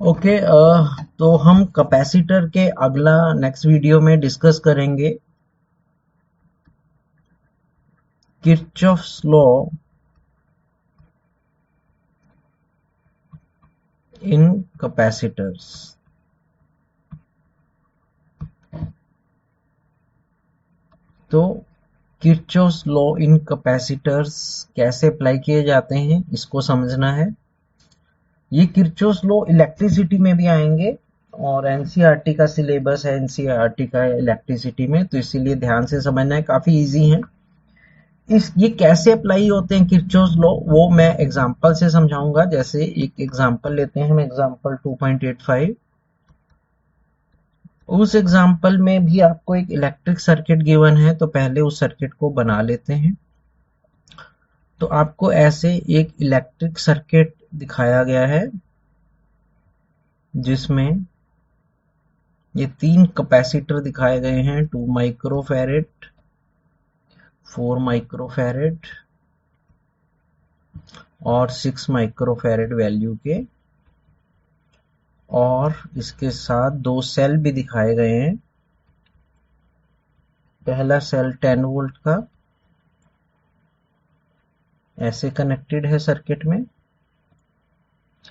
Okay. तो हम capacitor के अगला नेक्स्ट वीडियो में डिस्कस करेंगे किरचॉफ्स लॉ इन कैपेसिटर्स। तो किरचॉफ्स लॉ इन कैपेसिटर्स कैसे अप्लाई किए जाते हैं इसको समझना है। ये किरचॉफ्स लॉ इलेक्ट्रिसिटी में भी आएंगे और एनसीईआरटी का सिलेबस है एनसीईआरटी का इलेक्ट्रिसिटी में, तो इसीलिए ध्यान से समझना है, काफी इजी है। इस ये कैसे अप्लाई होते हैं किरचॉफ्स लॉ, वो मैं एग्जांपल से समझाऊंगा। जैसे एक एग्जांपल लेते हैं हम, एग्जांपल 2.85। उस एग्जांपल में भी आपको एक इलेक्ट्रिक सर्किट गिवन है, तो पहले उस सर्किट को बना लेते हैं। तो आपको ऐसे एक इलेक्ट्रिक सर्किट दिखाया गया है जिसमें ये 3 कैपेसिटर दिखाए गए हैं, 2 माइक्रोफैरेड, 4 माइक्रोफैरेड और 6 माइक्रोफैरेड वैल्यू के। और इसके साथ 2 सेल भी दिखाए गए हैं। पहला सेल 10 वोल्ट का ऐसे कनेक्टेड है सर्किट में,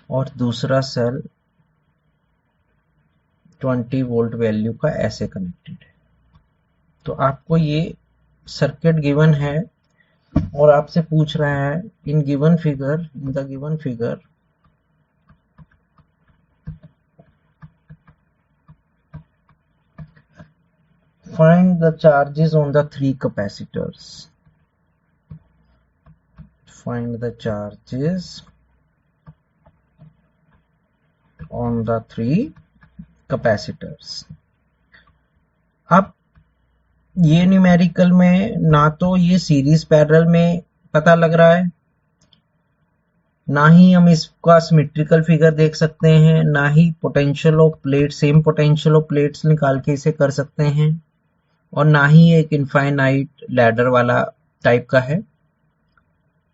और दूसरा सेल 20 वोल्ट वैल्यू का ऐसे कनेक्टेड है। तो आपको ये सर्किट गिवन है और आपसे पूछ रहा है in the given figure find the charges on the 3 capacitors. Find the charges on the 3 capacitors. अब ये न्यूमेरिकल में ना तो ये सीरीज पैरेलल में पता लग रहा है, ना ही हम इसका सिमेट्रिकल फिगर देख सकते हैं, ना ही potential of plate, same potential of plates निकाल के इसे कर सकते हैं, और ना ही एक इनफाइनाइट लैडर वाला टाइप का है।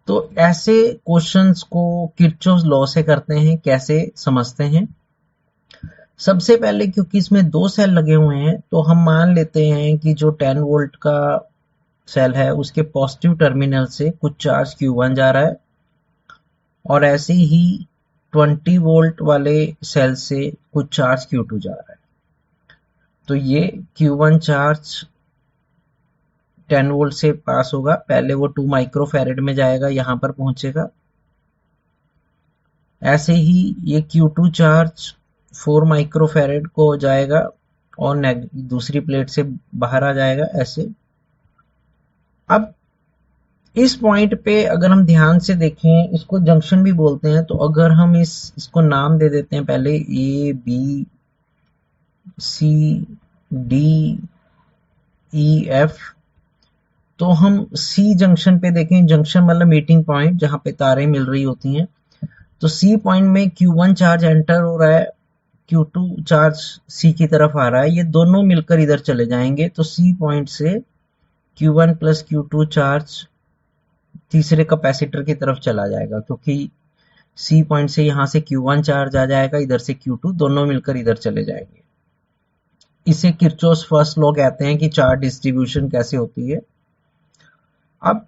तो ऐसे क्वेश्चंस को किरचॉफ्स लॉ से करते हैं। कैसे समझते हैं? सबसे पहले क्योंकि इसमें 2 सेल लगे हुए हैं, तो हम मान लेते हैं कि जो 10 वोल्ट का सेल है उसके पॉजिटिव टर्मिनल से कुछ चार्ज Q1 जा रहा है, और ऐसे ही 20 वोल्ट वाले सेल से कुछ चार्ज Q2 जा रहा है। तो ये Q1 चार्ज 10 वोल्ट से पास होगा, पहले वो 2 माइक्रोफैरेड में जाएगा, यहां पर पहुंचेगा। ऐसे ही ये Q2 चार्ज 4 माइक्रोफैरेड को जाएगा और दूसरी प्लेट से बाहर आ जाएगा ऐसे। अब इस पॉइंट पे अगर हम ध्यान से देखें, इसको जंक्शन भी बोलते हैं, तो अगर हम इसको नाम दे देते हैं पहले A B C D E F, तो हम C जंक्शन पे देखें, जंक्शन मतलब मीटिंग पॉइंट जहां पे तारें मिल रही होती हैं। तो C पॉइंट में Q1 चार्ज एंटर हो रहा है, Q2 चार्ज C की तरफ आ रहा है, ये दोनों मिलकर इधर चले जाएंगे। तो C पॉइंट से Q1 प्लस Q2 चार्ज तीसरे कैपेसिटर की तरफ चला जाएगा, क्योंकि C पॉइंट से यहां से Q1 चार्ज आ जाएगा, इधर से Q2, दोनों मिलकर इधर चले जाएंगे। इसे किरचॉफ्स फर्स्ट लॉ कहते हैं कि चार्ज डिस्ट्रीब्यूशन कैसे होती है। अब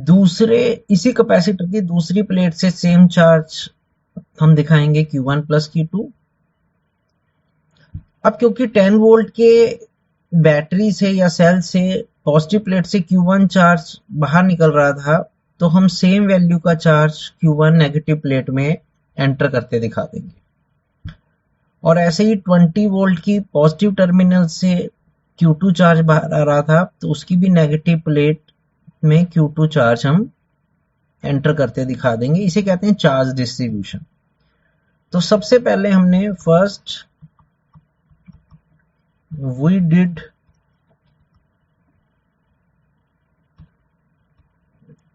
दूसरे इसी कैपेसिटर की दूसरी प्लेट से सेम चार्ज हम दिखाएंगे Q1 प्लस Q2। अब क्योंकि 10 वोल्ट के बैटरी से या सेल से पॉजिटिव प्लेट से Q1 चार्ज बाहर निकल रहा था, तो हम सेम वैल्यू का चार्ज Q1 नेगेटिव प्लेट में एंटर करते दिखा देंगे। और ऐसे ही 20 वोल्ट की पॉजिटिव टर्मिनल से Q2 चार्ज बाहर आ रहा था, तो उसकी भी नेगेटिव प्लेट में Q2 चार्ज हम एंटर करते दिखा देंगे। इसे कहते हैं चार्ज डिस्ट्रीब्यूशन। तो सबसे पहले हमने first we did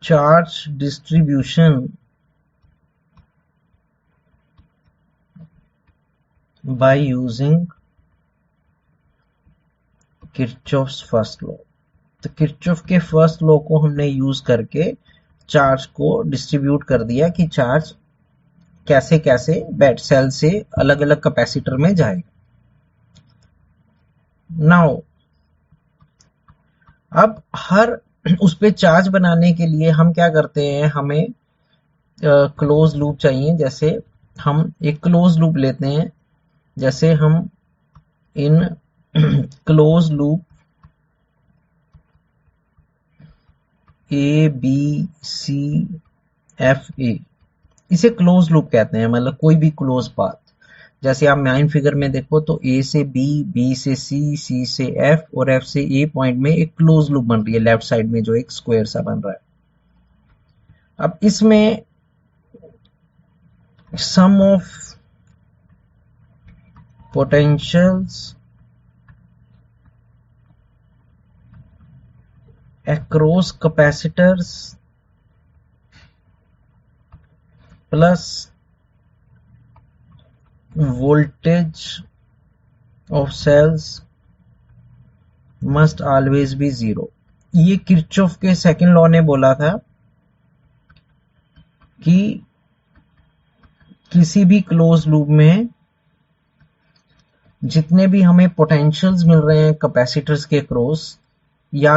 charge distribution by using Kirchhoff's first law. तो किरचॉफ के फर्स्ट लॉ को हमने यूज करके चार्ज को डिस्ट्रीब्यूट कर दिया कि चार्ज कैसे कैसे बैट सेल से अलग अलग कैपेसिटर में जाएगा। नाउ अब हर उस पे चार्ज बनाने के लिए हम क्या करते हैं, हमें क्लोज लूप चाहिए। जैसे हम एक क्लोज लूप लेते हैं, जैसे हम in close loop A B C F A, इसे क्लोज लूप कहते हैं, मतलब कोई भी क्लोज पाथ। जैसे आप माइन फिगर में देखो तो ए से बी, बी से सी, सी से एफ और एफ से ए पॉइंट में एक क्लोज लूप बन रही है लेफ्ट साइड में, जो एक स्क्वायर सा बन रहा है। अब इसमें sum of potentials across capacitors plus voltage of cells must always be zero। ये किरचॉफ के सेकंड लॉ ने बोला था कि किसी भी क्लोज लूप में जितने भी हमें पोटेंशियल्स मिल रहे हैं कैपेसिटर्स के क्रॉस, या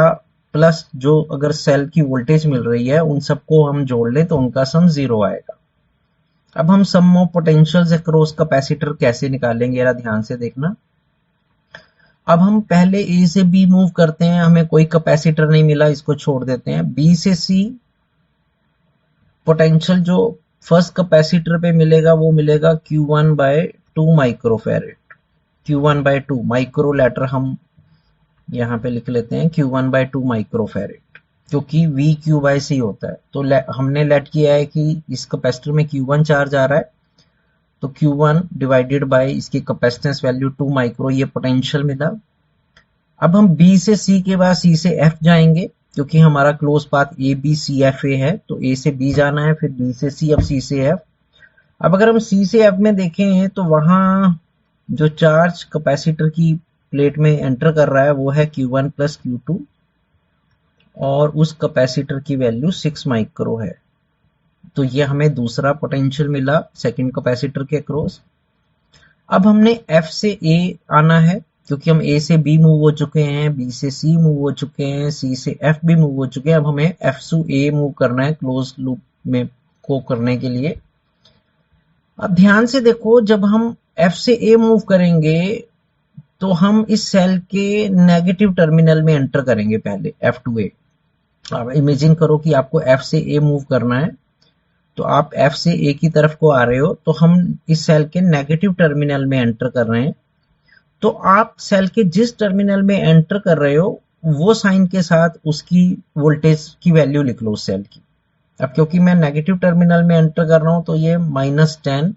प्लस जो अगर सेल की वोल्टेज मिल रही है, उन सबको हम जोड़ लें तो उनका सम जीरो आएगा। अब हम सम ऑफ पोटेंशियल्स अक्रॉस कैपेसिटर कैसे निकालेंगे, जरा ध्यान से देखना। अब हम पहले ए से बी मूव करते हैं, हमें कोई कैपेसिटर नहीं मिला, इसको छोड़ देते हैं। बी से सी पोटेंशियल जो फर्स्ट कैपेसिटर पे मिलेगा वो मिलेगा Q1/2 microfarad. Q1/2 micro letter हम यहाँ पे लिख लेते हैं, Q1/2 माइक्रोफेरेड, क्योंकि VQ/C होता है। तो हमने लेट किया है कि इस कैपेसिटर में Q1 चार्ज आ रहा है, तो Q1 डिवाइडेड बाय इसकी कैपेसिटेंस वैल्यू 2 माइक्रो, ये पोटेंशियल मिला। अब हम B से C के बाद C से F जाएंगे, क्योंकि हमारा क्लोज पाथ ABCFA है, तो A से B जाना है, फिर B से C, अब C से F। अब अगर हम C से F में देखें तो वहां जो चार्ज कैपेसिटर की प्लेट में एंटर कर रहा है वो है Q1 प्लस Q2, और उस कैपेसिटर की वैल्यू 6 माइक्रो है। तो ये हमें दूसरा पोटेंशियल मिला सेकंड कैपेसिटर के अक्रॉस। अब हमने F से A आना है, क्योंकि हम A से B मूव हो चुके हैं, B से C मूव हो चुके हैं, C से F भी मूव हो चुके हैं। अब हमें F से A मूव करना है क्लोज लूप में को करने के लिए। अब ध्यान से देखो, जब हम F से A मूव करेंगे तो हम इस सेल के नेगेटिव टर्मिनल में एंटर करेंगे पहले, F to A। अब इमेजिन करो कि आपको F से A मूव करना है, तो आप F से A की तरफ को आ रहे हो, तो हम इस सेल के नेगेटिव टर्मिनल में एंटर कर रहे हैं। तो आप सेल के जिस टर्मिनल में एंटर कर रहे हो वो साइन के साथ उसकी वोल्टेज की वैल्यू लिख लो उस सेल की। अब क्योंकि मैं नेगेटिव टर्मिनल में एंटर कर रहा हूं, तो ये -10,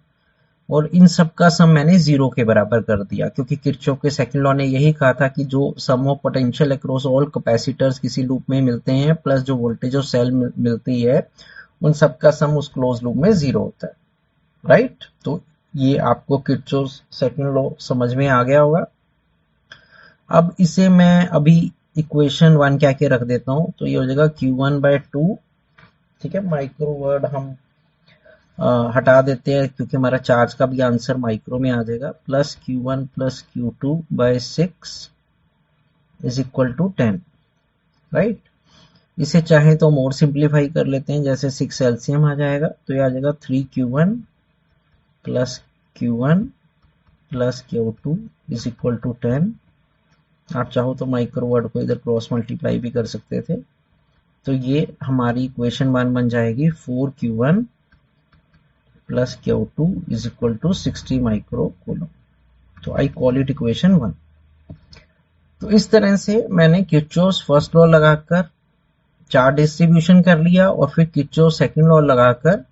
और इन सब का सम मैंने 0 के बराबर कर दिया, क्योंकि किरचॉफ के सेकंड लॉ ने यही कहा था कि जो sum of potential across all capacitors किसी लूप में मिलते हैं, प्लस जो वोल्टेज ऑफ सेल मिलती है, उन सब का सम उस क्लोज लूप में 0 होता है, राइट। तो ये आपको किरचॉफ सेकंड लॉ समझ में आ गया होगा। अब इसे मैं अभी इक्वेशन 1 क्या के रख देता हूं, तो ये हो जाएगा Q1/2, ठीक है। माइक्रो वर्ड हम हटा देते हैं, क्योंकि हमारा चार्ज का भी आंसर माइक्रो में आ जाएगा, plus Q1 plus Q2/6 is equal to 10, right. इसे चाहे तो हम और सिंप्लीफाई कर लेते हैं, जैसे 6 एलसीएम आ जाएगा, तो ये आ जाएगा 3Q1 plus Q1 plus Q2 is equal to 10। आप चाहो तो माइक्रो वर्ड को इधर क्रॉस मल्टीप्लाई भी कर सकते थे। तो ये हमारी इक्वेशन 1 बन जाएगी 4Q1 plus Q2 is equal to 60 micro coulomb. तो आई कॉल इट इक्वेशन 1। तो इस तरह से मैंने किरचॉफ फर्स्ट लॉ लगाकर चार्ज डिस्ट्रीब्यूशन कर लिया, और फिर किरचॉफ सेकंड लॉ लगाकर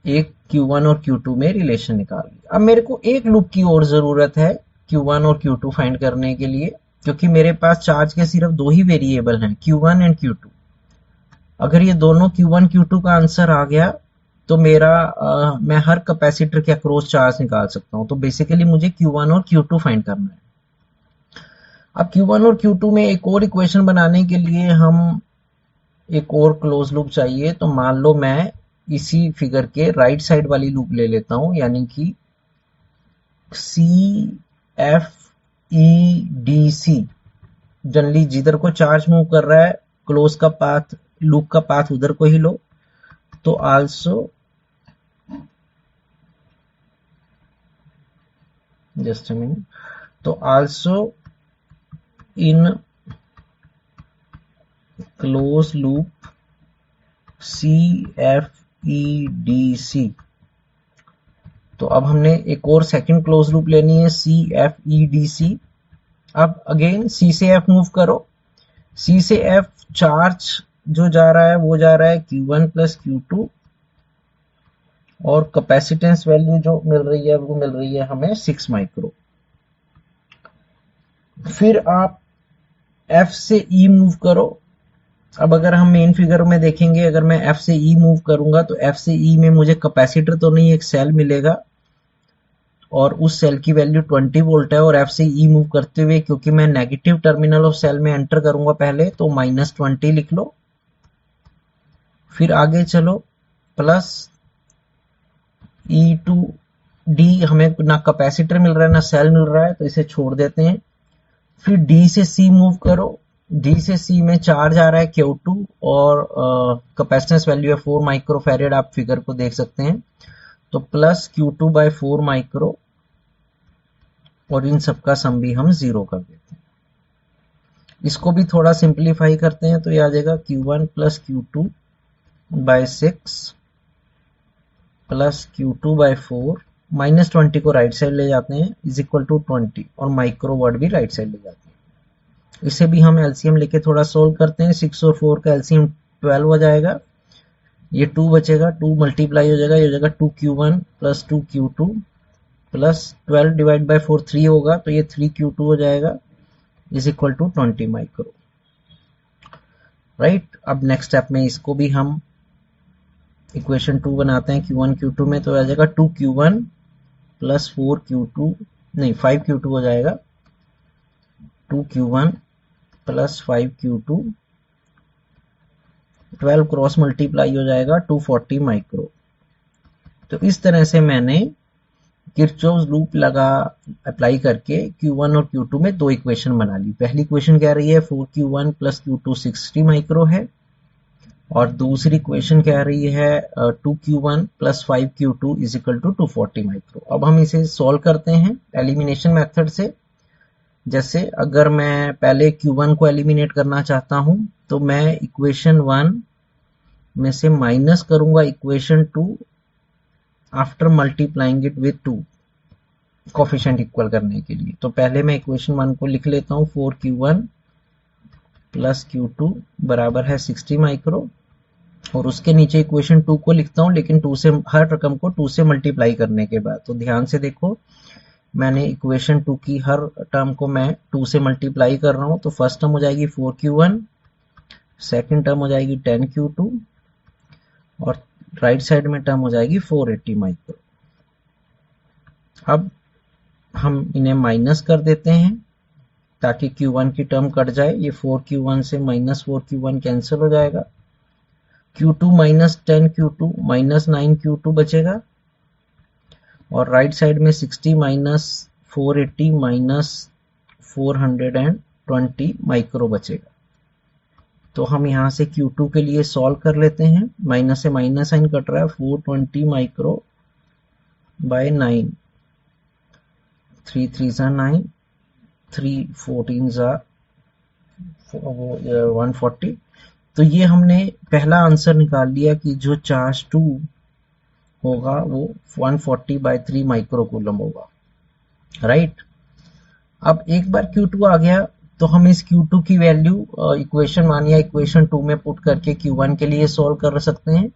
एक Q1 और Q2 में रिलेशन निकाल लिया। अब मेरे को एक लूप की और जरूरत है Q1 और Q2 फाइंड करने के लिए, क्योंकि मेरे पास चार्ज के सिर्फ दो ही वेरिएबल हैं, Q1 एंड Q2। अगर ये दोनों Q1 Q2 का आंसर आ गया तो मैं हर कैपेसिटर के अक्रॉस चार्ज निकाल सकता हूं। तो बेसिकली मुझे Q1 और Q2 फाइंड करना है। अब Q1 और Q2 में एक और इक्वेशन बनाने के लिए हम एक और क्लोज लूप चाहिए। तो मान लो मैं इसी फिगर के राइट साइड वाली लूप ले लेता हूं, यानी कि CFEDC। जनरली जिधर को चार्ज मूव कर रहा है, क्लोज का पाथ, लूप का पाथ उधर को ही लो। तो आल्सो जस्ट अ मिनट, तो also in close loop CFEDC। तो अब हमने एक और सेकंड क्लोज लूप लेनी है CFEDC। अब अगेन C से F मूव करो। C से F चार्ज जो जा रहा है वो जा रहा है Q1 प्लस Q2, और कैपेसिटेंस वैल्यू जो मिल रही है वो मिल रही है हमें 6 माइक्रो। फिर आप F से E मूव करो। अब अगर हम मेन फिगर में देखेंगे, अगर मैं F से E मूव करूंगा तो F से E में मुझे कैपेसिटर तो नहीं, एक सेल मिलेगा, और उस सेल की वैल्यू 20 वोल्ट है। और F से E मूव करते हुए क्योंकि मैं नेगेटिव टर्मिनल ऑफ सेल में एंटर करूंगा पहले, तो -20 लिख लो। फिर आगे चलो, प्लस E2D, हमें ना कैपेसिटर मिल रहा है ना सेल मिल रहा है, तो इसे छोड़ देते हैं। फिर D से C मूव करो। D से C में चार्ज आ रहा है Q2, और कैपेसिटेंस वैल्यू है 4 माइक्रोफैरेड, आप फिगर को देख सकते हैं। तो प्लस Q2/4 माइक्रो, और इन सबका सम भी हम 0 कर देते हैं। इसको भी थोड़ा सिंप्लीफाई करते हैं तो ये आ जाएगा Q1 plus Q2/6 plus Q2/4, -20 को राइट साइड ले जाते हैं, इज इक्वल टू 20, और माइक्रो वर्ड भी राइट साइड ले जाते हैं। इसे भी हम एलसीएम लेके थोड़ा सोल्व करते हैं। 6 और 4 का एलसीएम 12 हो जाएगा। ये 2 बचेगा, 2 मल्टीप्लाई हो जाएगा, ये हो जाएगा 2Q1 plus 2Q2 plus 12 divide by 4 3 होगा, तो ये 3Q2 हो जाएगा, is equal to 20 micro. Right, अब नेक्स्ट स्टेप में इसको भी हम इक्वेशन 2 बनाते हैं Q1 Q2 में, तो आ जाएगा 2Q1 प्लस 4Q2, नहीं 5Q2 हो जाएगा, 2Q1 plus 5Q2, 12 cross multiply हो जाएगा 240 माइक्रो। तो इस तरह से मैंने किरचॉफ्स लूप अप्लाई करके Q1 और Q2 में दो इक्वेशन बना ली। पहली इक्वेशन कह रही है 4Q1 प्लस Q2 60 माइक्रो है, और दूसरी इक्वेशन कह रही है 2Q1 plus 5Q2 is equal to 240 micro. अब हम इसे सॉल्व करते हैं एलिमिनेशन मेथड से। जैसे अगर मैं पहले Q1 को एलिमिनेट करना चाहता हूं, तो मैं इक्वेशन 1 में से माइनस करूंगा equation 2 after multiplying it with 2 coefficient equal करने के लिए। तो पहले मैं इक्वेशन 1 को लिख लेता हूं, 4Q1 प्लस Q2 बराबर है 60 माइक्रो, और उसके नीचे इक्वेशन 2 को लिखता हूं, लेकिन 2 से हर रकम को 2 से मल्टीप्लाई करने के बाद। तो ध्यान से देखो, मैंने इक्वेशन 2 की हर टर्म को मैं 2 से मल्टीप्लाई कर रहा हूं। तो फर्स्ट टर्म हो जाएगी 4Q1, सेकंड टर्म हो जाएगी 10Q2, और राइट साइड में टर्म हो जाएगी 480 माइक्रो। अब हम इन्हें माइनस कर देते हैं ताकि Q1 की टर्म कट जाए। ये 4Q1 से माइनस 4Q1 कैंसिल हो जाएगा। Q2 minus 10Q2 minus 9Q2 बचेगा, और राइट साइड में 60 माइनस 480 माइनस 420 माइक्रो बचेगा। तो हम यहाँ से Q2 के लिए सॉल्व कर लेते हैं। माइनस से माइनस साइन कट रहा है, 420 माइक्रो बाय 9, 3 3 सा 9, 3 14 सा 140। तो ये हमने पहला आंसर निकाल लिया कि जो चार्ज 2 होगा वो 140/3 माइक्रो कूलम होगा। राइट, अब एक बार Q2 आ गया तो हम इस Q2 की वैल्यू इक्वेशन 1 या इक्वेशन 2 में पुट करके Q1 के लिए सॉल्व कर सकते हैं।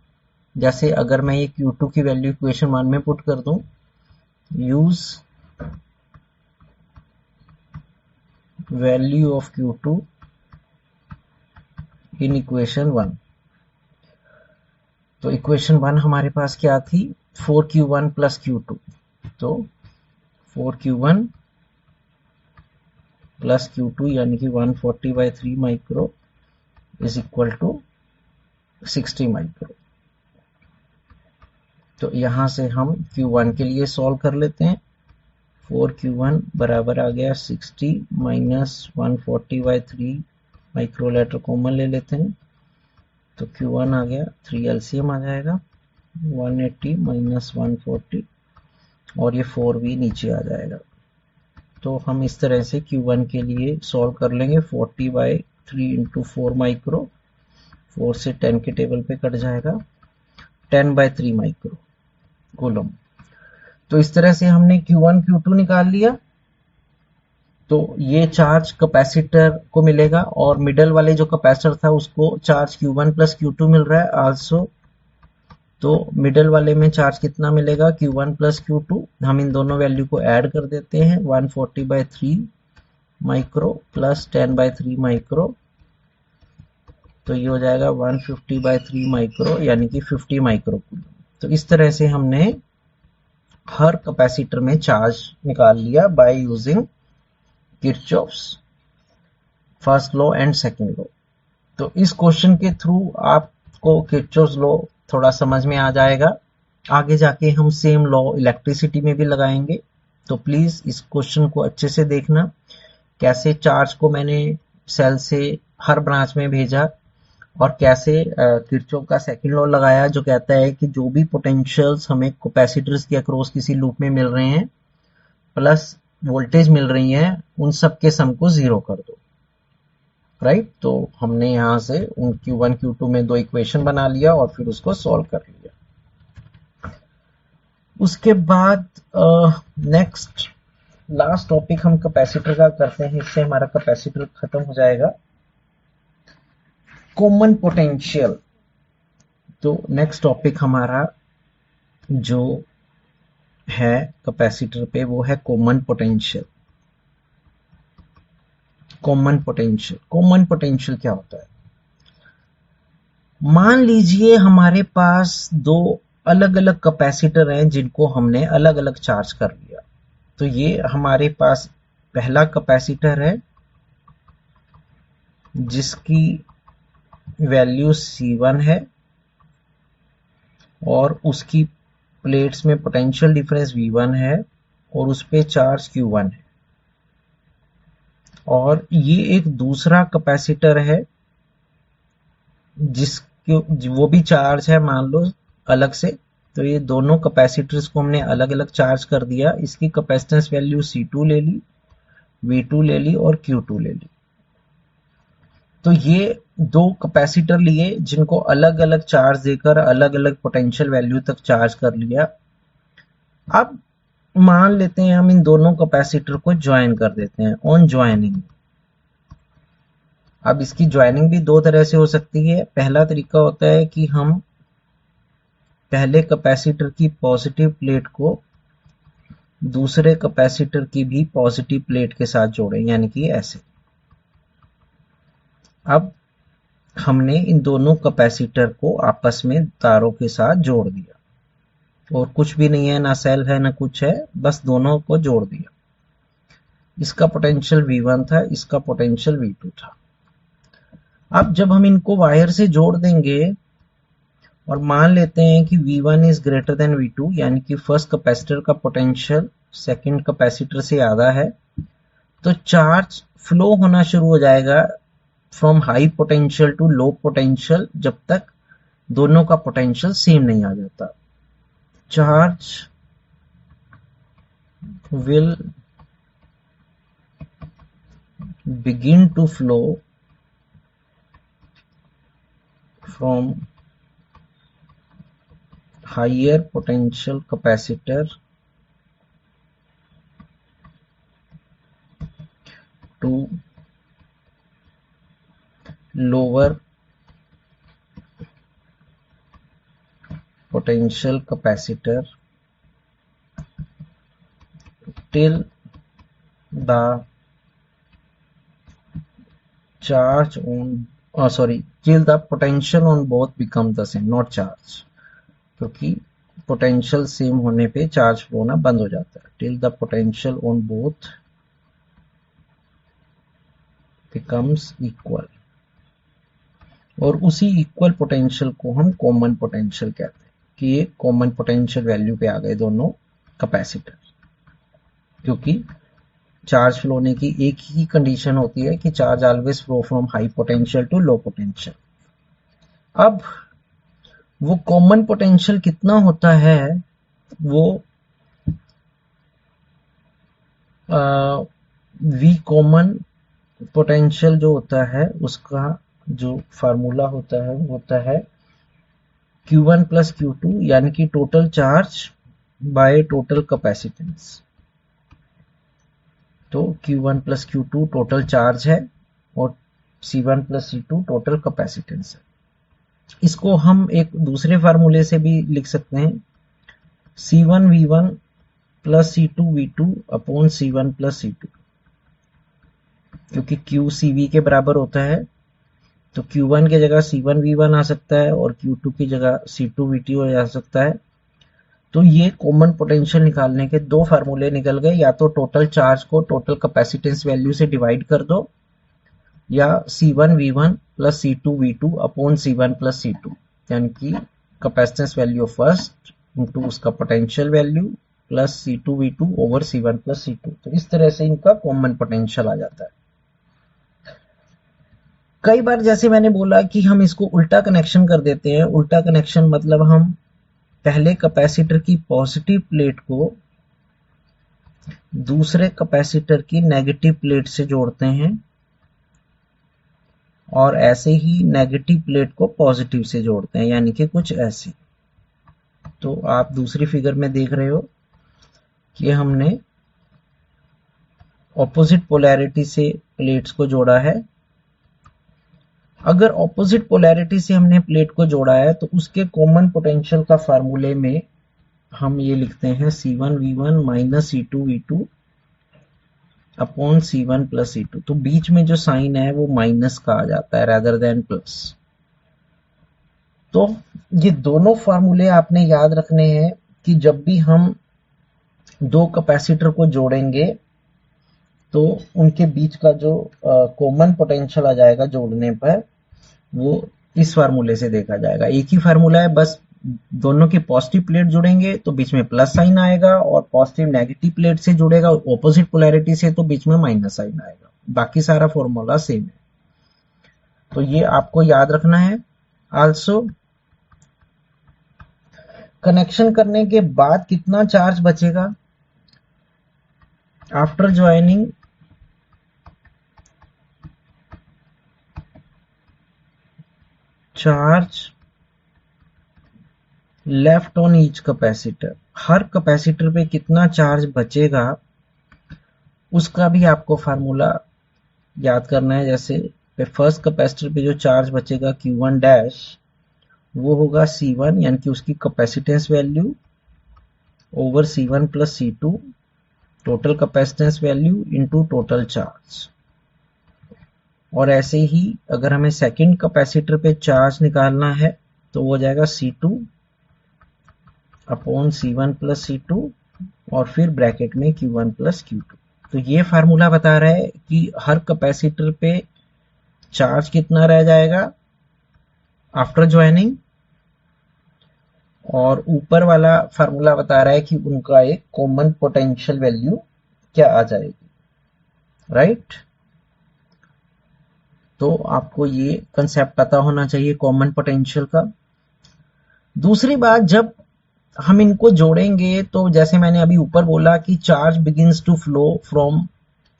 जैसे अगर मैं ये Q2 की वैल्यू इक्वेशन 1 में पुट कर दूं, use value of Q2 in equation 1, तो इक्वेशन 1 हमारे पास क्या थी, 4Q1 प्लस Q2। तो 4Q1 प्लस Q2 यानी कि 140/3 micro is equal to 60 micro. तो यहां से हम Q1 के लिए सॉल्व कर लेते हैं। 4Q1 बराबर आ गया 60 माइनस 140/3, माइक्रोलेटर कॉमन ले लेते हैं तो Q1 आ गया, 3 LCM आ जाएगा 180 माइनस 140 और ये 4 भी नीचे आ जाएगा। तो हम इस तरह से Q1 के लिए सॉल्व कर लेंगे। 40/3 इंटू 4 माइक्रो, 4 से 10 के टेबल पे कट जाएगा, 10/3 माइक्रो कूलम। तो इस तरह से हमने Q1 Q2 निकाल लिया। तो ये चार्ज कैपेसिटर को मिलेगा और मिडल वाले जो कैपेसिटर था उसको चार्ज Q1 प्लस Q2 मिल रहा है आल्सो। तो मिडल वाले में चार्ज कितना मिलेगा, Q1 प्लस Q2। हम इन दोनों वैल्यू को ऐड कर देते हैं, 140/3 माइक्रो प्लस 10/3 माइक्रो, तो ये हो जाएगा 150/3 माइक्रो यानी कि 50 माइक्रो कूलम। तो इस तरह से हमने हर कैपेसिटर में चार्ज निकाल लिया by using Kirchhoff's first law and second law. तो इस क्वेश्चन के थ्रू आपको किरचॉफ्स लॉ थोड़ा समझ में आ जाएगा। आगे जाके हम सेम लॉ इलेक्ट्रिसिटी में भी लगाएंगे। तो प्लीज इस क्वेश्चन को अच्छे से देखना, कैसे चार्ज को मैंने सेल से हर ब्रांच में भेजा और कैसे किरचॉफ का सेकंड लॉ लगाया जो कहता है कि जो भी पोटेंशियल्स हमें कैपेसिटर्स के अक्रॉस किसी लूप में मिल रहे हैं प्लस वोल्टेज मिल रही है, उन सब के सम को जीरो कर दो। राइट, तो हमने यहां से उन Q1 Q2 में दो इक्वेशन बना लिया और फिर उसको सॉल्व कर लिया। उसके बाद नेक्स्ट लास्ट टॉपिक हम कैपेसिटर का करते हैं, इससे हमारा कैपेसिटर खत्म हो जाएगा। Common potential. तो नेक्स्ट टॉपिक हमारा जो है कैपेसिटर पे वो है common potential. Common potential, common potential क्या होता है? मान लीजिए हमारे पास दो अलग अलग कैपेसिटर हैं जिनको हमने अलग अलग चार्ज कर लिया। तो ये हमारे पास पहला कैपेसिटर है जिसकी वैल्यू C1 है और उसकी प्लेट्स में पोटेंशियल डिफरेंस V1 है और उस पे चार्ज Q1 है। और ये एक दूसरा कैपेसिटर है जिसके वो भी चार्ज है मान लो अलग से। तो ये दोनों कैपेसिटर्स को हमने अलग अलग चार्ज कर दिया। इसकी कैपेसिटेंस वैल्यू C2 ले ली, V2 ले ली और Q2 ले ली। तो ये दो कैपेसिटर लिए जिनको अलग अलग चार्ज देकर अलग अलग पोटेंशियल वैल्यू तक चार्ज कर लिया। अब मान लेते हैं हम इन दोनों कैपेसिटर को ज्वाइन कर देते हैं ऑन ज्वाइनिंग। अब इसकी ज्वाइनिंग भी दो तरह से हो सकती है। पहला तरीका होता है कि हम पहले कैपेसिटर की पॉजिटिव प्लेट को दूसरे कैपेसिटर की भी पॉजिटिव प्लेट के साथ जोड़ें, यानी कि ऐसे। अब हमने इन दोनों कैपेसिटर को आपस में तारों के साथ जोड़ दिया और कुछ भी नहीं है, ना सेल है ना कुछ है, बस दोनों को जोड़ दिया। इसका पोटेंशियल V1 था, इसका पोटेंशियल V2 था। अब जब हम इनको वायर से जोड़ देंगे और मान लेते हैं कि V1 is greater than V2, यानी कि फर्स्ट कैपेसिटर का पोटेंशियल सेकंड कैपेसिटर से आधा है, तो चार्ज फ्लो होना शुरू हो जाएगा from high potential to low potential जब तक दोनों का पोटेंशियल सेम नहीं आ जाता। Charge will begin to flow from higher potential capacitor to lower potential capacitor till the charge on till the potential on both become the same, not charge, क्योंकि potential same होने पे charge flow होना बंद हो जाता है। till the potential on both becomes equal, और उसी इक्वल पोटेंशियल को हम कॉमन पोटेंशियल कहते हैं। कि ये कॉमन पोटेंशियल वैल्यू पे आ गए दोनों कैपेसिटर, क्योंकि चार्ज फ्लो होने की एक ही कंडीशन होती है कि charge always flow from high potential to low potential. अब वो कॉमन पोटेंशियल कितना होता है, वो वी कॉमन पोटेंशियल जो होता है उसका जो फार्मूला होता है वो होता है Q1 प्लस Q2, यानी कि total charge by total capacitance. तो Q1 plus Q2 total charge है और C1 plus C2 total capacitance है। इसको हम एक दूसरे फार्मूले से भी लिख सकते हैं, C1 V1 plus C2 V2 upon C1 plus C2, क्योंकि Q CV के बराबर होता है तो Q1 की जगह C1 V1 आ सकता है और Q2 की जगह C2 V2 हो जा सकता है। तो ये कॉमन पोटेंशियल निकालने के दो फार्मूले निकल गए, या तो टोटल चार्ज को टोटल कैपेसिटेंस वैल्यू से डिवाइड कर दो, या C1 V1 plus C2 V2 upon C1 plus C2, यानी कि capacitance value of first into उसका potential value plus C2 V2 over C1 plus C2। तो इस तरह से इनका कॉमन पोटेंशियल आ जाता है। कई बार जैसे मैंने बोला कि हम इसको उल्टा कनेक्शन कर देते हैं। उल्टा कनेक्शन मतलब हम पहले कैपेसिटर की पॉजिटिव प्लेट को दूसरे कैपेसिटर की नेगेटिव प्लेट से जोड़ते हैं और ऐसे ही नेगेटिव प्लेट को पॉजिटिव से जोड़ते हैं, यानी कि कुछ ऐसे। तो आप दूसरी फिगर में देख रहे हो कि हमने ऑपोजिट पोलैरिटी से प्लेट्स को जोड़ा है। अगर ऑपोजिट पोलैरिटी से हमने प्लेट को जोड़ा है तो उसके कॉमन पोटेंशियल का फार्मूले में हम ये लिखते हैं C1 V1 minus C2 V2 upon C1 plus C2। तो बीच में जो साइन है वो माइनस का आ जाता है रेदर देन प्लस। तो ये दोनों फार्मूले आपने याद रखने हैं कि जब भी हम दो कैपेसिटर को जोड़ेंगे तो उनके बीच का जो कॉमन पोटेंशियल आ जाएगा जोड़ने पर, वो इस फार्मूले से देखा जाएगा। एक ही फार्मूला है, बस दोनों की पॉजिटिव प्लेट जुड़ेंगे तो बीच में प्लस साइन आएगा, और पॉजिटिव नेगेटिव प्लेट से जुड़ेगा ऑपोजिट पोलैरिटी से तो बीच में माइनस साइन आएगा। बाकी सारा फॉर्मूला सेम है, तो ये आपको याद रखना है। आल्सो कनेक्शन करने के बाद कितना चार्ज बचेगा after joining charge left on each capacitor. Her capacitor पे कितना चार्ज बचेगा उसका भी आपको फार्मूला याद करना है। जैसे फर्स्ट कैपेसिटर पे जो चार्ज बचेगा Q1 डैश, वो होगा C1 यानी कि उसकी capacitance value over C1 plus C2 total capacitance value into total charge. और ऐसे ही अगर हमें सेकंड कैपेसिटर पे चार्ज निकालना है तो वो हो जाएगा C2 upon C1 plus C2 और फिर ब्रैकेट में Q1 प्लस Q2। तो ये फार्मूला बता रहा है कि हर कैपेसिटर पे चार्ज कितना रह जाएगा आफ्टर ज्वाइनिंग, और ऊपर वाला फार्मूला बता रहा है कि उनका एक कॉमन पोटेंशियल वैल्यू क्या आ जाएगी, राइट। तो आपको ये कंसेप्ट पता होना चाहिए कॉमन पोटेंशियल का। दूसरी बात, जब हम इनको जोड़ेंगे तो जैसे मैंने अभी ऊपर बोला कि charge begins to flow from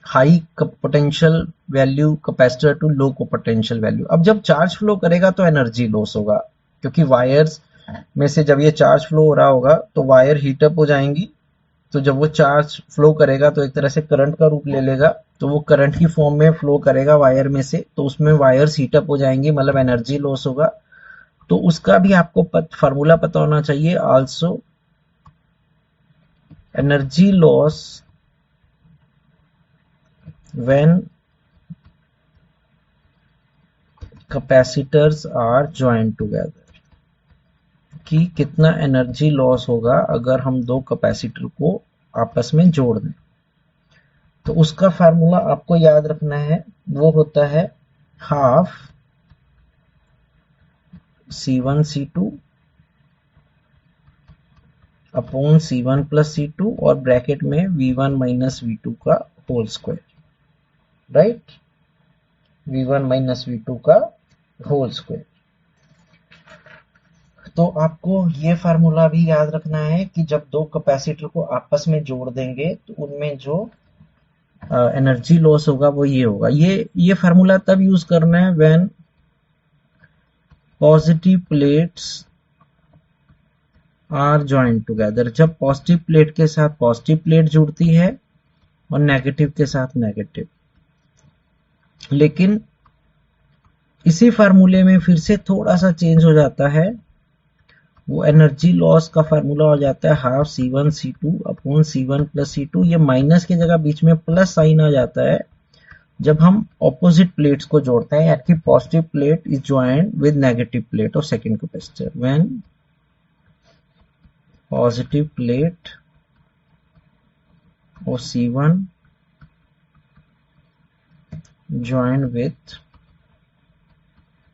high potential value capacitor to low potential value. अब जब चार्ज फ्लो करेगा तो एनर्जी लॉस होगा, क्योंकि वायर्स में से जब ये चार्ज फ्लो हो रहा होगा तो वायर हीटअप हो जाएंगी। तो जब वो चार्ज फ्लो करेगा तो एक तरह से करंट का रूप ले लेगा, तो वो करंट की फॉर्म में फ्लो करेगा वायर में से, तो उसमें वायर हीटअप हो जाएंगी, मतलब एनर्जी लॉस होगा। तो उसका भी आपको फार्मूला पता होना चाहिए। Also energy loss when capacitors are joint together, कि कितना एनर्जी लॉस होगा अगर हम दो कैपेसिटर को आपस में जोड़ दें। तो उसका फार्मूला आपको याद रखना है, वो होता है half C1 C2 upon C1 plus C2 और ब्रैकेट में V1 माइनस V2 का whole square, right, V1 minus V2 का होल स्क्वायर। तो आपको ये फार्मूला भी याद रखना है कि जब दो कैपेसिटर को आपस में जोड़ देंगे तो उनमें जो एनर्जी लॉस होगा वो ये होगा। ये फार्मूला तब यूज करना है when positive plates are joint together, जब पॉजिटिव प्लेट के साथ पॉजिटिव प्लेट जुड़ती है और नेगेटिव के साथ नेगेटिव। लेकिन इसी फार्मूले में फिर से थोड़ा सा चेंज हो जाता है, वो एनर्जी लॉस का फार्मूला हो जाता है half C1 C2 upon C1 plus C2। ये माइनस की जगह बीच में प्लस साइन आ जाता है जब हम ऑपोजिट प्लेट्स को जोड़ते हैं, यानी कि positive plate is joint with negative plate of second capacitor. When positive plate of C1 joint with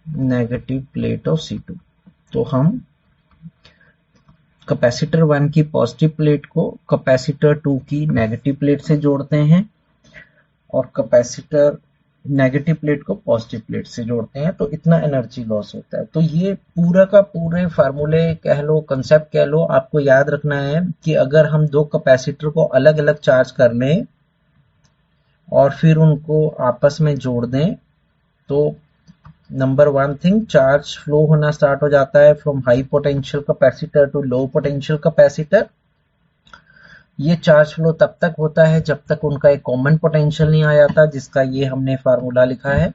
negative plate of C2, तो हम कैपेसिटर 1 की पॉजिटिव प्लेट को कैपेसिटर 2 की नेगेटिव प्लेट से जोड़ते हैं और कैपेसिटर नेगेटिव प्लेट को पॉजिटिव प्लेट से जोड़ते हैं, तो इतना एनर्जी लॉस होता है। तो ये पूरा का पूरे फार्मूले कह लो, कंसेप्ट कह लो, आपको याद रखना है कि अगर हम दो कैपेसिटर को अलग अलग चार्ज कर लें और फिर उनको आपस में जोड़ दें तो number one thing, charge flow होना स्टार्ट हो जाता है from high potential capacitor to low potential capacitor. ये चार्ज फ्लो तब तक होता है जब तक उनका एक कॉमन पोटेंशियल नहीं आ जाता, जिसका ये हमने फार्मूला लिखा है।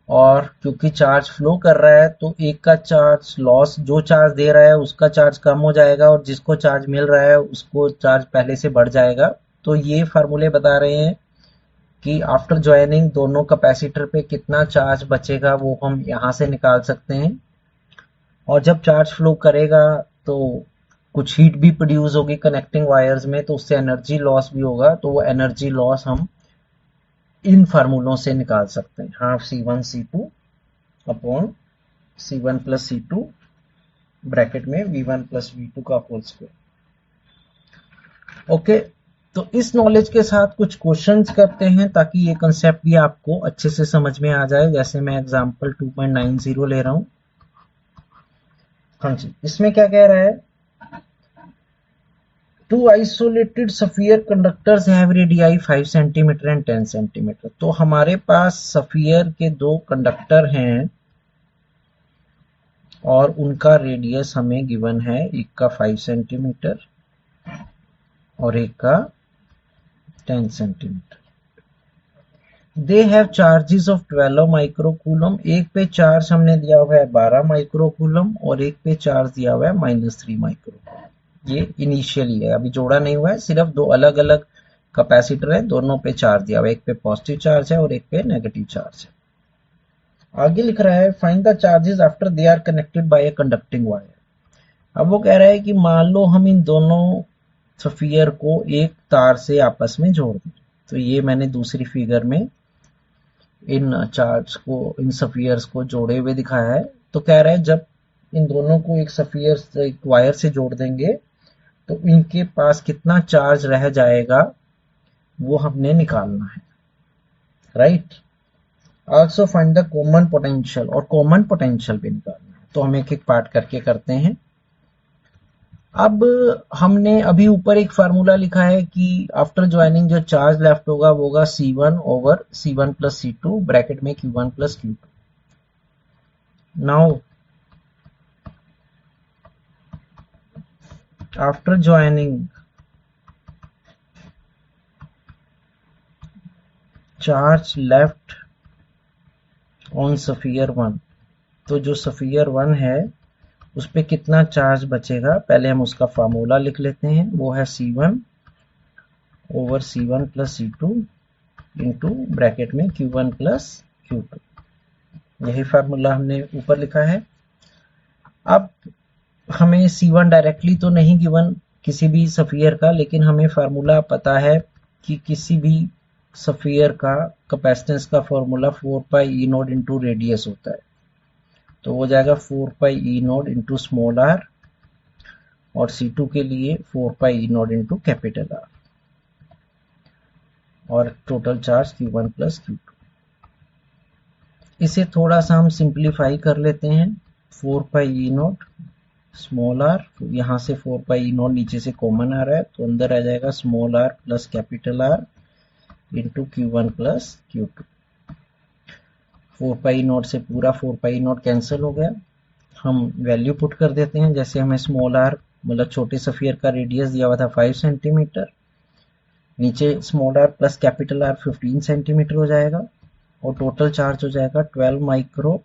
और क्योंकि चार्ज फ्लो कर रहा है तो एक का चार्ज लॉस, जो चार्ज दे रहा है उसका चार्ज कम हो जाएगा और जिसको चार्ज मिल रहा है उसको चार्ज पहले से बढ़ जाएगा। तो ये फार्मूले बता रहे हैं कि आफ्टर ज्वाइनिंग दोनों कैपेसिटर पे कितना चार्ज बचेगा वो हम यहाँ से निकाल सकते हैं। और जब चार्ज फ्लो करेगा तो कुछ हीट भी प्रोड्यूस होगी कनेक्टिंग वायर्स में, तो उससे एनर्जी लॉस भी होगा। तो वो एनर्जी लॉस हम इन फार्मूलों से निकाल सकते हैं, half C1 C2 upon C1 plus C2 bracket में V1 प्लस V2 का होल स्क्वायर। ओके, तो इस नॉलेज के साथ कुछ क्वेश्चंस करते हैं ताकि ये कंसेप्ट भी आपको अच्छे से समझ में आ जाए। जैसे मैं एग्जांपल 2.90 ले रहा हूं। हाँ जी, इसमें क्या कह रहा है, two isolated sphere conductors have radii 5 centimetre and 10 centimetre. तो हमारे पास सफियर के दो कंडक्टर हैं और उनका रेडियस हमें गिवन है, एक का 5 सेंटीमीटर और एक का 10 centimetre. They have charges of 12 microcoulomb. एक पे चार्ज हमने दिया हुआ है 12 माइक्रोकूलम और एक पे चार्ज दिया हुआ है -3 माइक्रोकूलम। ये इनिशियली है, अभी जोड़ा नहीं हुआ है, सिर्फ दो अलग अलग कैपेसिटर है, दोनों पे चार्ज दिया हुआ है, एक पे पॉजिटिव चार्ज है और एक पे नेगेटिव चार्ज है। आगे लिख रहा है find the charges after they are connected by a conducting wire. अब वो कह रहा है कि मान लो हम इन दोनों सफियर को एक तार से आपस में जोड़ दें। तो ये मैंने दूसरी फिगर में इन चार्ज को, इन सफियर्स को जोड़े हुए दिखाया है। तो कह रहा है जब इन दोनों को एक सफियर से, एक वायर से जोड़ देंगे तो इनके पास कितना चार्ज रह जाएगा वो हमने निकालना है, right. Also find the common potential, और कॉमन पोटेंशियल भी निकालना है। तो हम एक एक पार्ट करके करते हैं। अब हमने अभी ऊपर एक फार्मूला लिखा है कि आफ्टर ज्वाइनिंग जो चार्ज लेफ्ट होगा वो होगा C1 over C1 plus C2 bracket में Q1 plus Q2। Now after joining charge left on sphere 1, तो जो सफियर 1 है उस पे कितना चार्ज बचेगा, पहले हम उसका फार्मूला लिख लेते हैं। वो है C1 over C1 plus C2 into bracket में Q1 प्लस Q2। यही फार्मूला हमने ऊपर लिखा है। अब हमें C1 डायरेक्टली तो नहीं गिवन किसी भी सफियर का, लेकिन हमें फार्मूला पता है कि किसी भी सफियर का कैपेसिटेंस का formula 4 pi e naught into radius होता है। तो हो जाएगा 4 pi e naught into small r, और C2 के लिए 4 pi E naught into capital R और total charge Q1 plus Q2। इसे थोड़ा सा हम सिंप्लीफाई कर लेते हैं। 4 pi E not small r, यहाँ से 4 पाई E नॉट नीचे से कॉमन आ रहा है तो अंदर आ जाएगा small r plus capital R into Q1 plus Q2। 4 pi not से पूरा 4 पाई नॉट कैंसिल हो गया। हम वैल्यू पुट कर देते हैं। जैसे हमें स्मॉल r मतलब छोटे स्फीयर का रेडियस दिया हुआ था 5 सेंटीमीटर, नीचे small r plus capital R 15 centimetre हो जाएगा और टोटल चार्ज हो जाएगा 12 माइक्रो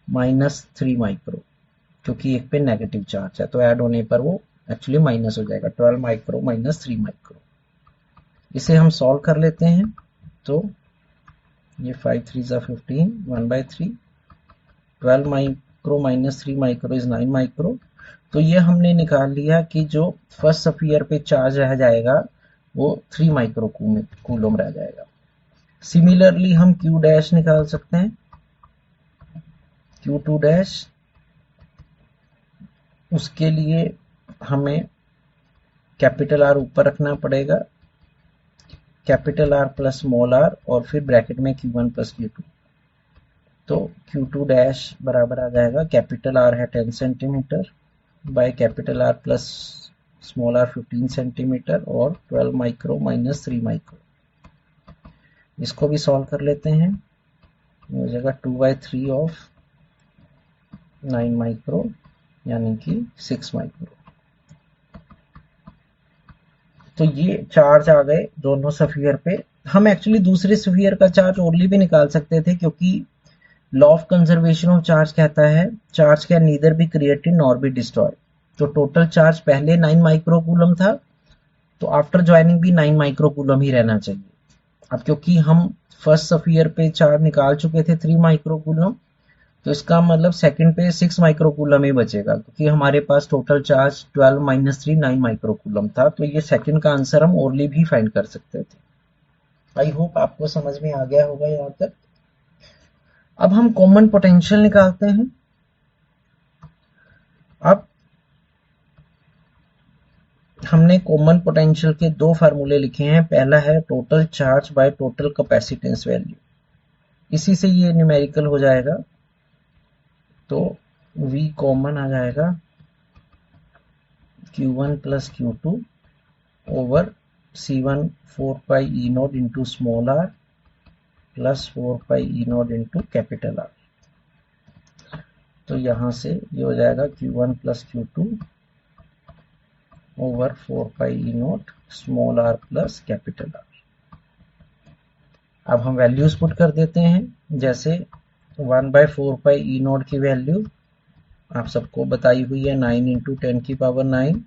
माइनस 3 माइक्रो, क्योंकि एक पे नेगेटिव चार्ज है तो ऐड होने पर वो एक्चुअली माइनस हो जाएगा। 12 माइक्रो माइनस 3 माइक्रो। इसे हम सॉल्व कर लेते हैं तो ये 5 3 ज़ा 15 1/3, 12 micro minus 3 micro is 9 micro. तो ये हमने निकाल लिया कि जो फर्स्ट स्फीयर पे चार्ज रह जाएगा वो 3 माइक्रो कूलम रह जाएगा। सिमिलरली हम Q डैश निकाल सकते हैं। Q2 डैश, उसके लिए हमें कैपिटल R ऊपर रखना पड़ेगा, capital R plus small r और फिर ब्रैकेट में Q1 प्लस Q2। तो Q2 डैश बराबर आ जाएगा, कैपिटल R है 10 centimetre by capital R plus small r 15 centimetre और 12 माइक्रो माइनस 3 माइक्रो। इसको भी सॉल्व कर लेते हैं। हो जाएगा 2/3 ऑफ 9 माइक्रो यानी कि 6 माइक्रो। तो ये चार्ज आ गए दोनों स्फीयर पे। हम एक्चुअली दूसरे स्फीयर का चार्ज ओरली भी निकाल सकते थे, क्योंकि law of conservation of charge कहता है charge can neither be created nor be destroyed. तो टोटल चार्ज पहले 9 माइक्रोकूलम था तो आफ्टर ज्वाइनिंग भी 9 माइक्रोकूलम ही रहना चाहिए। अब क्योंकि हम फर्स्ट स्फीयर पे चार्ज निकाल चुके थे 3 माइक्रोकूलम, तो इसका मतलब सेकंड पे 6 माइक्रोकूलम ही बचेगा, क्योंकि हमारे पास टोटल चार्ज 12 माइनस 3 9 माइक्रोकूलम था। तो ये सेकंड का आंसर हम ओरली भी फाइंड कर सकते थे। आई होप आपको समझ में आ गया होगा यहाँ तक। अब हम कॉमन पोटेंशियल निकालते हैं। अब हमने कॉमन पोटेंशियल के दो फार्मूले लिखे हैं। पहला है total charge by total capacitance value, इसी से ये न्यूमेरिकल हो जाएगा। तो V कॉमन आ जाएगा Q1 plus Q2 over C1 4 pi E naught into small r plus 4 pi E naught into capital R। तो यहाँ से ये हो जाएगा Q1 plus Q2 over 4 pi E not small r plus capital R। अब हम values put कर देते हैं। जैसे 1/4 पाई E नॉट की वैल्यू आप सबको बताई हुई है 9 इंटू 10 की power 9,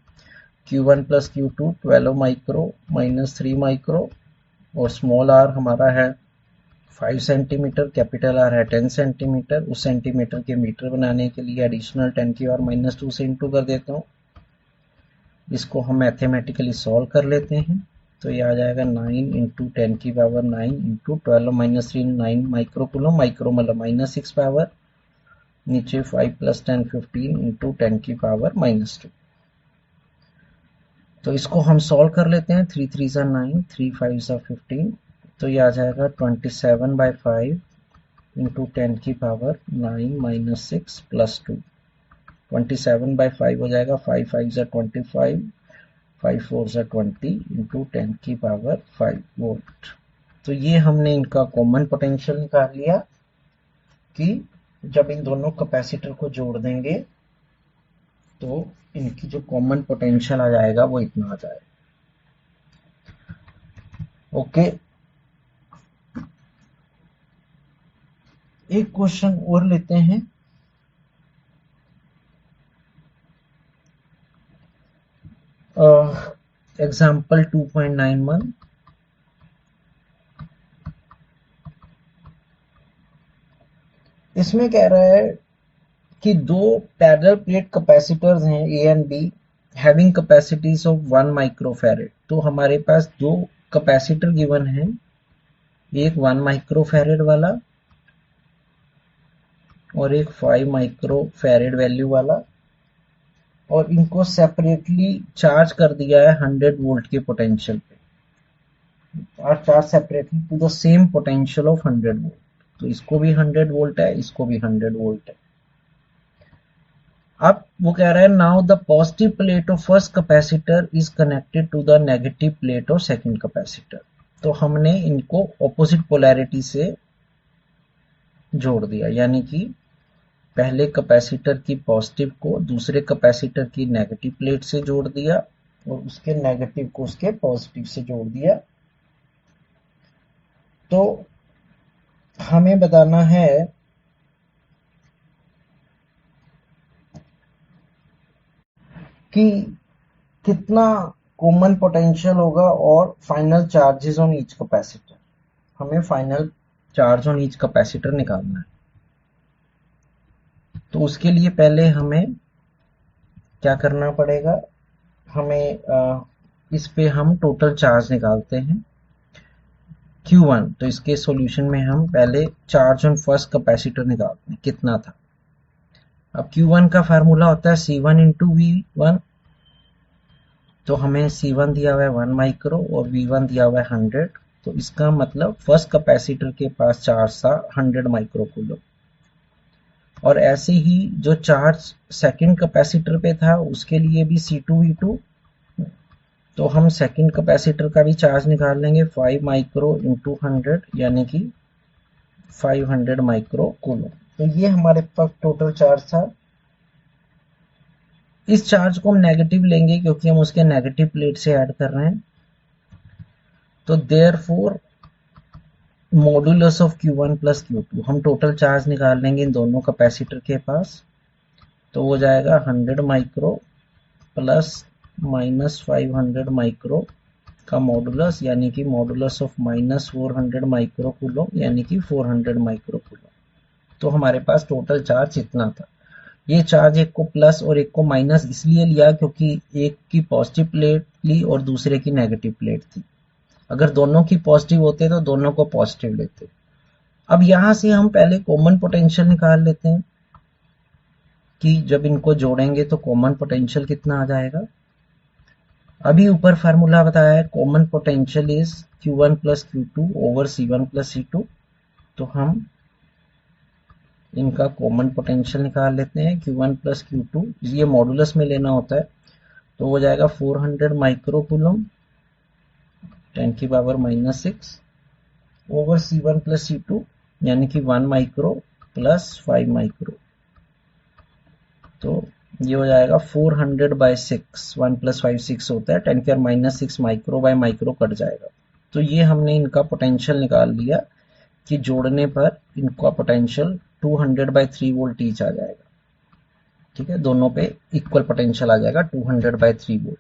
Q1 plus Q2 12 micro minus 3 micro और स्मॉल r हमारा है 5 सेंटीमीटर, कैपिटल R है 10 सेंटीमीटर। उस सेंटीमीटर के मीटर बनाने के लिए एडिशनल 10 की पावर माइनस 2 से इंटू कर देता हूँ। इसको हम मैथमेटिकली सॉल्व कर लेते हैं तो ये आ जाएगा 9 इंटू 10 की power 9 into 12 minus 3 9 microcoulomb, micro मतलब माइनस 6 पावर, नीचे 5 प्लस 10 15 इंटू 10 की पावर माइनस 2। तो इसको हम सॉल्व कर लेते हैं। 3 3 ज़ा 9, 3 5 ज़ा 15, तो ये आ जाएगा 27/5 इंटू 10 की पावर 9 माइनस 6 प्लस 2। 27/5 हो जाएगा, 5 5 ज़ा 25, 5 4 ज़ा 20 इंटू 10 की पावर 5 वोल्ट। तो ये हमने इनका कॉमन पोटेंशियल निकाल लिया कि जब इन दोनों कैपेसिटर को जोड़ देंगे तो इनकी जो कॉमन पोटेंशियल आ जाएगा वो इतना आ जाएगा। ओके, एक क्वेश्चन और लेते हैं। एग्जाम्पल 2.91। इसमें कह रहा है कि दो पैरेलल प्लेट कैपेसिटर्स हैं A and B having capacities of 1 microfarad. तो हमारे पास दो कैपेसिटर गिवन है, एक 1 माइक्रोफैरेड वाला और एक 5 माइक्रोफैरेड वैल्यू वाला, और इनको सेपरेटली चार्ज कर दिया है 100 वोल्ट के पोटेंशियल पे, are charge separately to the same potential of 100 volt. तो इसको भी 100 वोल्ट है, इसको भी 100 वोल्ट है। अब वो कह रहा है now the positive plate of first capacitor is connected to the negative plate of second capacitor. तो हमने इनको ऑपोजिट पोलैरिटी से जोड़ दिया, यानी कि पहले कैपेसिटर की पॉजिटिव को दूसरे कैपेसिटर की नेगेटिव प्लेट से जोड़ दिया और उसके नेगेटिव को उसके पॉजिटिव से जोड़ दिया। तो हमें बताना है कि कितना कॉमन पोटेंशियल होगा और final charges on each capacitor. हमें final charge on each capacitor निकालना है। तो उसके लिए पहले हमें क्या करना पड़ेगा, हमें इस पे हम टोटल चार्ज निकालते हैं Q1। तो इसके सॉल्यूशन में हम पहले चार्ज ऑन फर्स्ट कैपेसिटर निकालते हैं कितना था। अब Q1 का फार्मूला होता है C1 इंटू V1। तो हमें C1 दिया हुआ है 1 माइक्रो और V1 दिया हुआ है 100। तो इसका मतलब फर्स्ट कैपेसिटर के पास चार्ज था 100 माइक्रो कूलम, और ऐसे ही जो चार्ज सेकंड कैपेसिटर पे था उसके लिए भी C2V2। तो हम सेकंड कैपेसिटर का भी चार्ज निकाल लेंगे 5 माइक्रो इंटू 100, यानी कि 500 माइक्रो कूलम। तो ये हमारे पास टोटल चार्ज था। इस चार्ज को हम नेगेटिव लेंगे क्योंकि हम उसके नेगेटिव प्लेट से ऐड कर रहे हैं। तो therefore modulus of Q1 plus Q2, हम टोटल चार्ज निकाल लेंगे इन दोनों कैपेसिटर के पास। तो हो जाएगा 100 माइक्रो प्लस माइनस 500 माइक्रो का मॉडुलस, यानी कि modulus of minus 400 micro coulomb, यानी कि 400 माइक्रो कूलम। तो हमारे पास टोटल चार्ज इतना था। ये चार्ज एक को प्लस और एक को माइनस इसलिए लिया क्योंकि एक की पॉजिटिव प्लेट ली और दूसरे की नेगेटिव प्लेट थी। अगर दोनों की पॉजिटिव होते तो दोनों को पॉजिटिव लेते। अब यहां से हम पहले कॉमन पोटेंशियल निकाल लेते हैं कि जब इनको जोड़ेंगे तो कॉमन पोटेंशियल कितना आ जाएगा। अभी ऊपर फार्मूला बताया है, common potential is Q1 plus Q2 over C1 plus C2। तो हम इनका कॉमन पोटेंशियल निकाल लेते हैं Q1 प्लस Q2, ये मॉडुलस में लेना होता है। तो हो जाएगा 400 माइक्रो कूलम 10 की power minus 6 over C1 plus C2, यानी कि 1 माइक्रो प्लस 5 माइक्रो। तो ये हो जाएगा 400 बाई 6, 1 प्लस 5 6 होता है, 10 की power minus 6 micro bye micro cut जाएगा। तो ये हमने इनका पोटेंशियल निकाल लिया कि जोड़ने पर इनका पोटेंशियल 200 बाई 3 वोल्ट ईच आ जाएगा। ठीक है, दोनों पे इक्वल पोटेंशियल आ जाएगा 200 बाई 3 वोल्ट।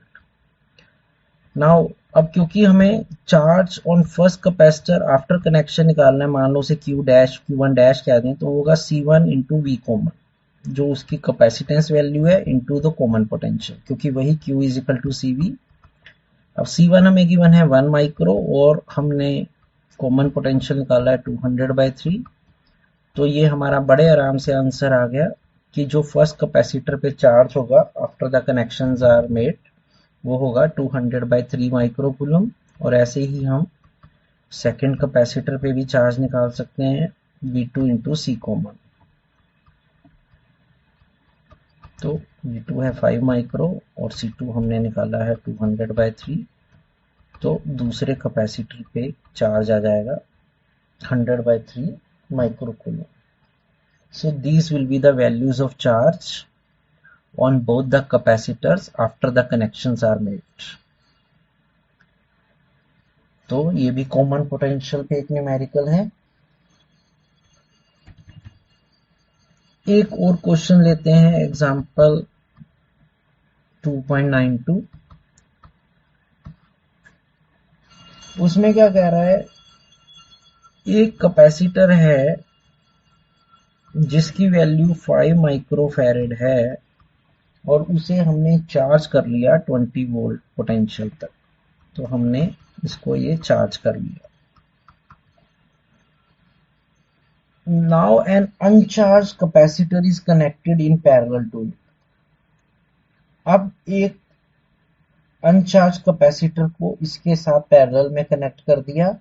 नाउ अब क्योंकि हमें charge on first capacitor after connection निकालना है, मान लो से Q डैश Q1 डैश कह दें, तो होगा C1 इंटू V कॉमन, जो उसकी कैपेसिटेंस वैल्यू है इंटू द कॉमन पोटेंशियल, क्योंकि वही Q is equal to CV। अब C1 हमें गिवन है 1 माइक्रो और हमने कॉमन पोटेंशियल निकाला है 200 बाई 3। तो ये हमारा बड़े आराम से आंसर आ गया कि जो फर्स्ट कैपेसिटर पे चार्ज होगा after the connections are made वो होगा 200 बाई 3 माइक्रो कूलम। और ऐसे ही हम सेकंड कैपेसिटर पे भी चार्ज निकाल सकते हैं V2 इंटू C कॉमन। तो V2 है 5 माइक्रो और C2 हमने निकाला है 200 बाई 3। तो दूसरे कैपेसिटर पे चार्ज आ जाएगा 100 by 3 micro coulomb. So these will be the values of charge on both the capacitors after the connections are made. तो ये भी कॉमन पोटेंशियल पे एक न्यूमेरिकल है। एक और क्वेश्चन लेते हैं, एग्जांपल 2.92। उसमें क्या कह रहा है, एक कैपेसिटर है जिसकी वैल्यू 5 माइक्रोफैरेड है और उसे हमने चार्ज कर लिया 20 वोल्ट पोटेंशियल तक। तो हमने इसको ये चार्ज कर लिया। Now an uncharged capacitor is connected in parallel to it. अब एक अनचार्ज कैपेसिटर को इसके साथ पैरेलल में कनेक्ट कर दिया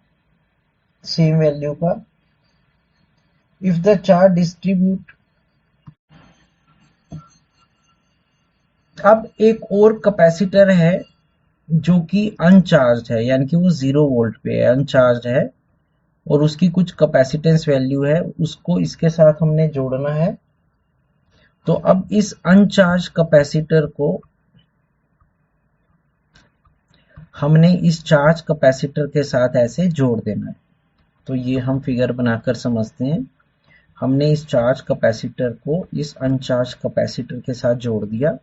सेम वैल्यू का। इफ द चार्ज डिस्ट्रीब्यूट, अब एक और कैपेसिटर है जो कि अनचार्ज है, यानी कि वो 0 वोल्ट पे है, अनचार्ज है, और उसकी कुछ कैपेसिटेंस वैल्यू है, उसको इसके साथ हमने जोड़ना है। तो अब इस अनचार्ज कैपेसिटर को हमने इस चार्ज कैपेसिटर के साथ ऐसे जोड़ देना है। तो ये हम फिगर बनाकर समझते हैं। हमने इस चार्ज कैपेसिटर को इस अनचार्ज कैपेसिटर के साथ जोड़ दिया।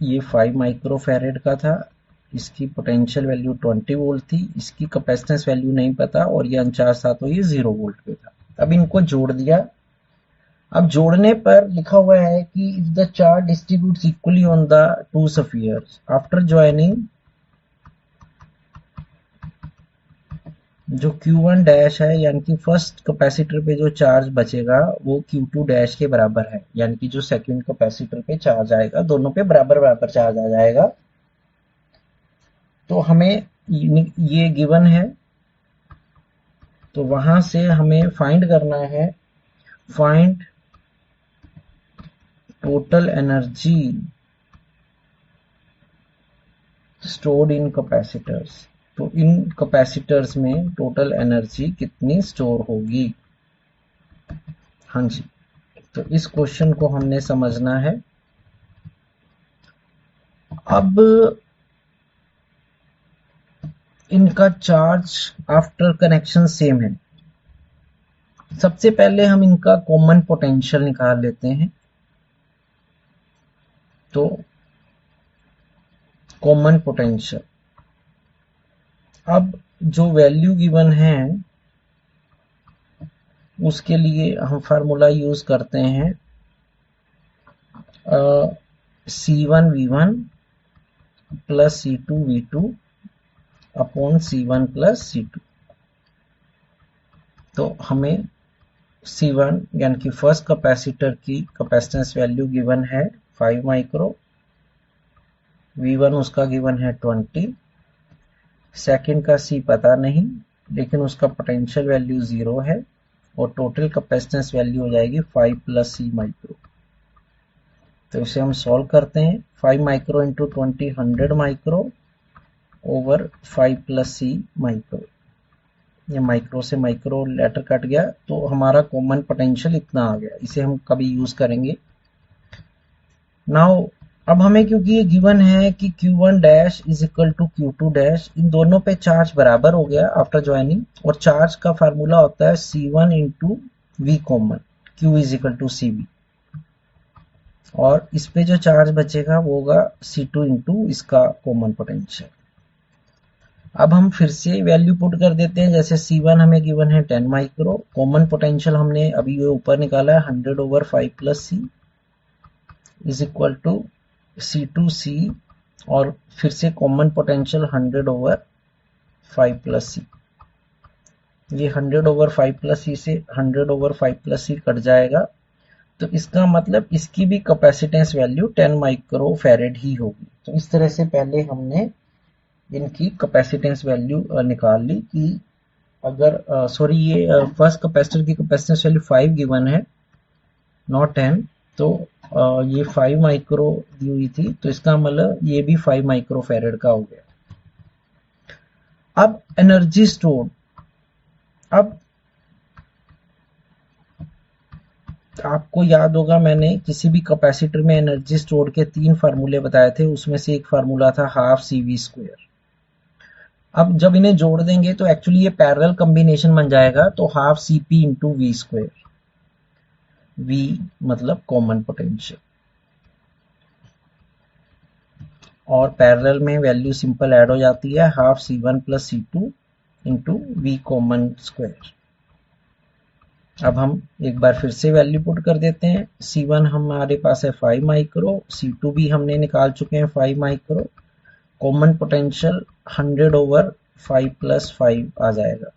ये 5 माइक्रोफैरेड का था, इसकी पोटेंशियल वैल्यू 20 वोल्ट थी, इसकी कैपेसिटेंस वैल्यू नहीं पता, और ये अनचार्ज था तो ये 0 वोल्ट पे था। अब इनको जोड़ दिया। अब जोड़ने पर लिखा हुआ है कि if the charge distributes equally on the two spheres after joining, जो Q1 डैश है, यानी कि फर्स्ट कैपेसिटर पे जो चार्ज बचेगा वो Q2 डैश के बराबर है, यानी कि जो सेकंड कैपेसिटर पे चार्ज आएगा, दोनों पे बराबर बराबर चार्ज आ जाएगा। तो हमें ये गिवन है, तो वहां से हमें फाइंड करना है, find total energy stored in capacitors. तो इन कैपेसिटर्स में टोटल एनर्जी कितनी स्टोर होगी। हाँ जी, तो इस क्वेश्चन को हमने समझना है। अब इनका चार्ज आफ्टर कनेक्शन सेम है। सबसे पहले हम इनका कॉमन पोटेंशियल निकाल लेते हैं। तो कॉमन पोटेंशियल, अब जो वैल्यू गिवन है उसके लिए हम फार्मूला यूज करते हैं C1V1 plus C2V2 upon C1 plus C2। तो हमें C1 यानी कि फर्स्ट कैपेसिटर की कैपेसिटेंस वैल्यू गिवन है 5 माइक्रो, V1 उसका गिवन है 20, सेकंड का C पता नहीं, लेकिन उसका पोटेंशियल वैल्यू 0 है, और टोटल कैपेसिटेंस वैल्यू हो जाएगी 5 प्लस C माइक्रो। तो इसे हम सॉल्व करते हैं। 5 micro into 20 100 micro over 5 plus C micro. ये माइक्रो से माइक्रो लेटर कट गया, तो हमारा कॉमन पोटेंशियल इतना आ गया। इसे हम कभी यूज करेंगे। नाउ अब हमें, क्योंकि ये गिवन है कि Q1 dash is equal to Q2 dash, इन दोनों पे चार्ज बराबर हो गया आफ्टर ज्वाइनिंग, और चार्ज का फार्मूला होता है C1 into V common, Q is equal to CV, और इस पे जो चार्ज बचेगा वो होगा C2 इंटू इसका कॉमन पोटेंशियल। अब हम फिर से वैल्यू पुट कर देते हैं। जैसे C1 हमें गिवन है 10 माइक्रो, कॉमन पोटेंशियल हमने अभी ये ऊपर निकाला है 100 over 5 plus C is equal to C2C, और फिर से common potential 100 over 5 plus C। ये 100 ओवर 5 प्लस C से 100 ओवर 5 प्लस C कट जाएगा, तो इसका मतलब इसकी भी कैपेसिटेंस वैल्यू 10 माइक्रो फैरेड ही होगी। तो इस तरह से पहले हमने इनकी कैपेसिटेंस वैल्यू निकाल ली कि अगर सॉरी ये फर्स्ट कैपेसिटर की कैपेसिटेंस वैल्यू 5 गिवन है, नॉट 10, तो ये 5 माइक्रो दी हुई थी, तो इसका मतलब ये भी 5 माइक्रो फैरेड का हो गया। अब एनर्जी स्टोर, अब आपको याद होगा मैंने किसी भी कैपेसिटर में एनर्जी स्टोर के 3 फार्मूले बताए थे, उसमें से एक फार्मूला था हाफ CV²। अब जब इन्हें जोड़ देंगे तो एक्चुअली ये पैरेलल कॉम्बिनेशन बन जाएगा, तो half CP into V², V मतलब कॉमन पोटेंशियल, और पैरेलल में वैल्यू सिंपल ऐड हो जाती है, half C1 plus C2 into V common square. अब हम एक बार फिर से वैल्यू पुट कर देते हैं। C1 हमारे पास है 5 माइक्रो, C2 भी हमने निकाल चुके हैं 5 micro, common potential 100 over 5 plus 5 आ जाएगा,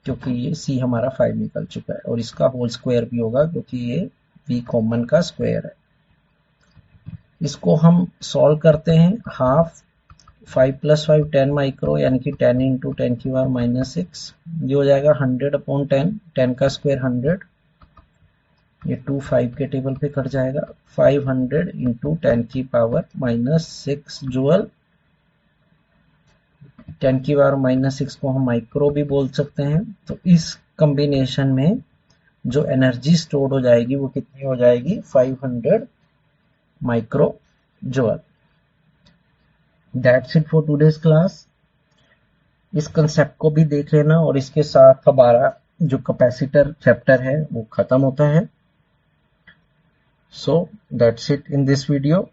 क्योंकि ये C हमारा 5 निकल चुका है, और इसका होल स्क्वायर भी होगा क्योंकि ये V कॉमन का स्क्वायर है। इसको हम सॉल्व करते हैं। हाफ 5 + 5 10 माइक्रो यानी कि 10 × 10⁻⁻6 ये हो जाएगा 100/10, 10 का स्क्वायर 100, ये 2 5 के टेबल पे कट जाएगा। 500 × 10⁻⁻6 जूल। 10⁻⁻6 को हम माइक्रो भी बोल सकते हैं। तो इस कॉम्बिनेशन में जो एनर्जी स्टोर हो जाएगी वो कितनी हो जाएगी, 500 micro joule. That's it for today's class. इस कंसेप्ट को भी देख लेना और इसके साथ हमारा जो कैपेसिटर चैप्टर है वो खत्म होता है। So that's it in this video.